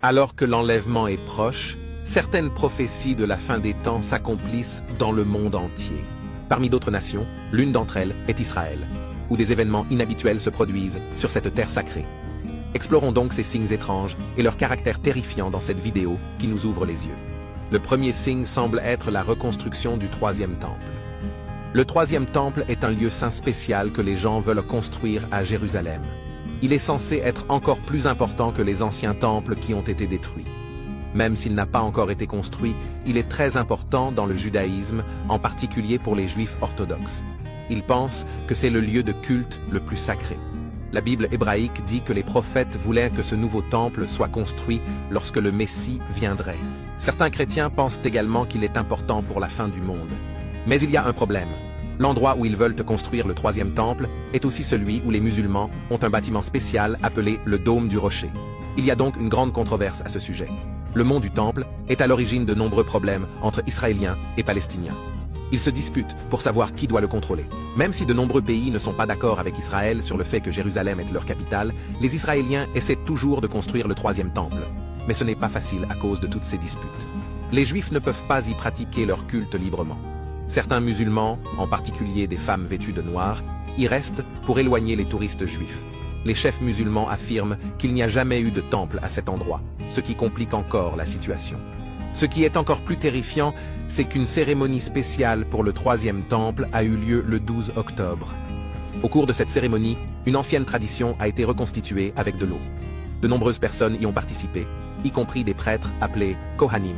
Alors que l'enlèvement est proche, certaines prophéties de la fin des temps s'accomplissent dans le monde entier. Parmi d'autres nations, l'une d'entre elles est Israël, où des événements inhabituels se produisent sur cette terre sacrée. Explorons donc ces signes étranges et leur caractère terrifiant dans cette vidéo qui nous ouvre les yeux. Le premier signe semble être la reconstruction du troisième temple. Le troisième temple est un lieu saint spécial que les gens veulent construire à Jérusalem. Il est censé être encore plus important que les anciens temples qui ont été détruits. Même s'il n'a pas encore été construit, il est très important dans le judaïsme, en particulier pour les juifs orthodoxes. Ils pensent que c'est le lieu de culte le plus sacré. La Bible hébraïque dit que les prophètes voulaient que ce nouveau temple soit construit lorsque le Messie viendrait. Certains chrétiens pensent également qu'il est important pour la fin du monde. Mais il y a un problème. L'endroit où ils veulent construire le troisième temple est aussi celui où les musulmans ont un bâtiment spécial appelé le Dôme du Rocher. Il y a donc une grande controverse à ce sujet. Le mont du Temple est à l'origine de nombreux problèmes entre Israéliens et Palestiniens. Ils se disputent pour savoir qui doit le contrôler. Même si de nombreux pays ne sont pas d'accord avec Israël sur le fait que Jérusalem est leur capitale, les Israéliens essaient toujours de construire le troisième temple. Mais ce n'est pas facile à cause de toutes ces disputes. Les Juifs ne peuvent pas y pratiquer leur culte librement. Certains musulmans, en particulier des femmes vêtues de noir, y restent pour éloigner les touristes juifs. Les chefs musulmans affirment qu'il n'y a jamais eu de temple à cet endroit, ce qui complique encore la situation. Ce qui est encore plus terrifiant, c'est qu'une cérémonie spéciale pour le troisième temple a eu lieu le 12 octobre. Au cours de cette cérémonie, une ancienne tradition a été reconstituée avec de l'eau. De nombreuses personnes y ont participé, y compris des prêtres appelés Kohanim,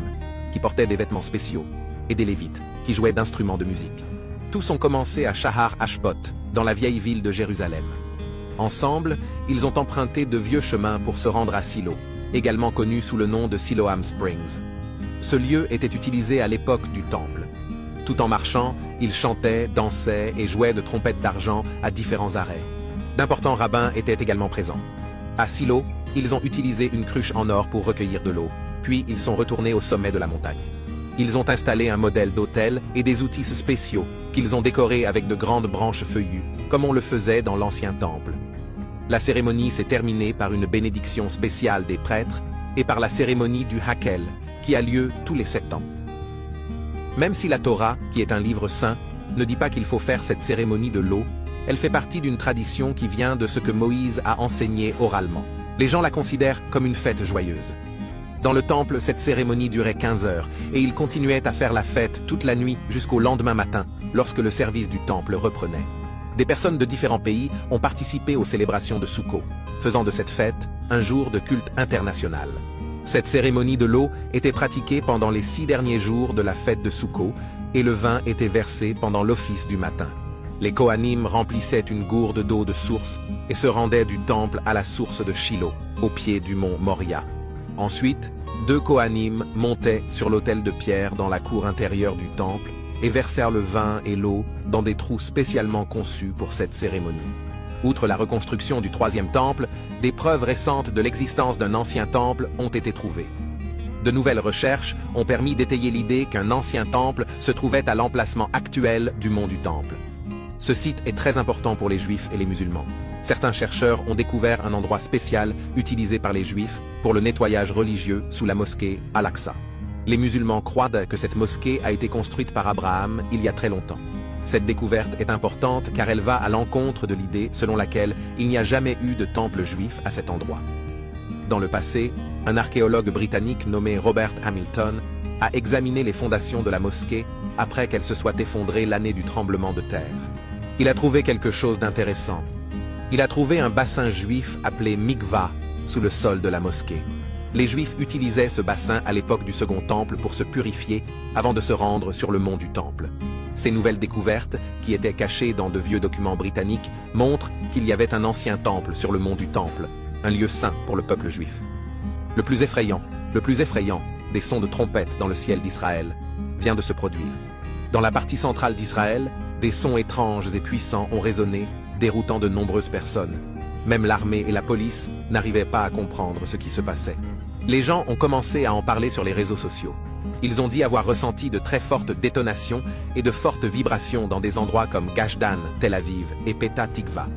qui portaient des vêtements spéciaux, et des Lévites, qui jouaient d'instruments de musique. Tous ont commencé à Shahar Hashbot, dans la vieille ville de Jérusalem. Ensemble, ils ont emprunté de vieux chemins pour se rendre à Silo, également connu sous le nom de Siloam Springs. Ce lieu était utilisé à l'époque du temple. Tout en marchant, ils chantaient, dansaient et jouaient de trompettes d'argent à différents arrêts. D'importants rabbins étaient également présents. À Silo, ils ont utilisé une cruche en or pour recueillir de l'eau, puis ils sont retournés au sommet de la montagne. Ils ont installé un modèle d'autel et des outils spéciaux qu'ils ont décorés avec de grandes branches feuillues, comme on le faisait dans l'ancien temple. La cérémonie s'est terminée par une bénédiction spéciale des prêtres et par la cérémonie du Hakel, qui a lieu tous les 7 ans. Même si la Torah, qui est un livre saint, ne dit pas qu'il faut faire cette cérémonie de l'eau, elle fait partie d'une tradition qui vient de ce que Moïse a enseigné oralement. Les gens la considèrent comme une fête joyeuse. Dans le temple, cette cérémonie durait 15 heures, et ils continuaient à faire la fête toute la nuit jusqu'au lendemain matin, lorsque le service du temple reprenait. Des personnes de différents pays ont participé aux célébrations de Soukkot, faisant de cette fête un jour de culte international. Cette cérémonie de l'eau était pratiquée pendant les 6 derniers jours de la fête de Soukkot, et le vin était versé pendant l'office du matin. Les Kohanim remplissaient une gourde d'eau de source et se rendaient du temple à la source de Shilo, au pied du mont Moria. Ensuite, 2 Kohanim montaient sur l'autel de pierre dans la cour intérieure du temple et versèrent le vin et l'eau dans des trous spécialement conçus pour cette cérémonie. Outre la reconstruction du troisième temple, des preuves récentes de l'existence d'un ancien temple ont été trouvées. De nouvelles recherches ont permis d'étayer l'idée qu'un ancien temple se trouvait à l'emplacement actuel du mont du Temple. Ce site est très important pour les Juifs et les musulmans. Certains chercheurs ont découvert un endroit spécial utilisé par les Juifs pour le nettoyage religieux sous la mosquée Al-Aqsa. Les musulmans croient que cette mosquée a été construite par Abraham il y a très longtemps. Cette découverte est importante car elle va à l'encontre de l'idée selon laquelle il n'y a jamais eu de temple juif à cet endroit. Dans le passé, un archéologue britannique nommé Robert Hamilton a examiné les fondations de la mosquée après qu'elle se soit effondrée l'année du tremblement de terre. Il a trouvé quelque chose d'intéressant. Il a trouvé un bassin juif appelé Mikvah sous le sol de la mosquée. Les Juifs utilisaient ce bassin à l'époque du Second Temple pour se purifier avant de se rendre sur le mont du Temple. Ces nouvelles découvertes, qui étaient cachées dans de vieux documents britanniques, montrent qu'il y avait un ancien temple sur le mont du Temple, un lieu saint pour le peuple juif. Le plus effrayant des sons de trompettes dans le ciel d'Israël vient de se produire. Dans la partie centrale d'Israël, des sons étranges et puissants ont résonné, déroutant de nombreuses personnes. Même l'armée et la police n'arrivaient pas à comprendre ce qui se passait. Les gens ont commencé à en parler sur les réseaux sociaux. Ils ont dit avoir ressenti de très fortes détonations et de fortes vibrations dans des endroits comme Gashdan, Tel Aviv et Petah Tikva.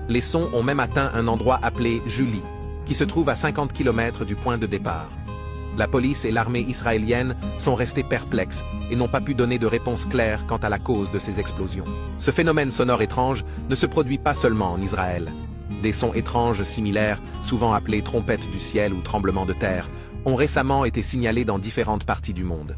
Les sons ont même atteint un endroit appelé Julie, qui se trouve à 50 km du point de départ. La police et l'armée israélienne sont restées perplexes et n'ont pas pu donner de réponse claire quant à la cause de ces explosions. Ce phénomène sonore étrange ne se produit pas seulement en Israël. Des sons étranges similaires, souvent appelés trompettes du ciel ou tremblements de terre, ont récemment été signalés dans différentes parties du monde.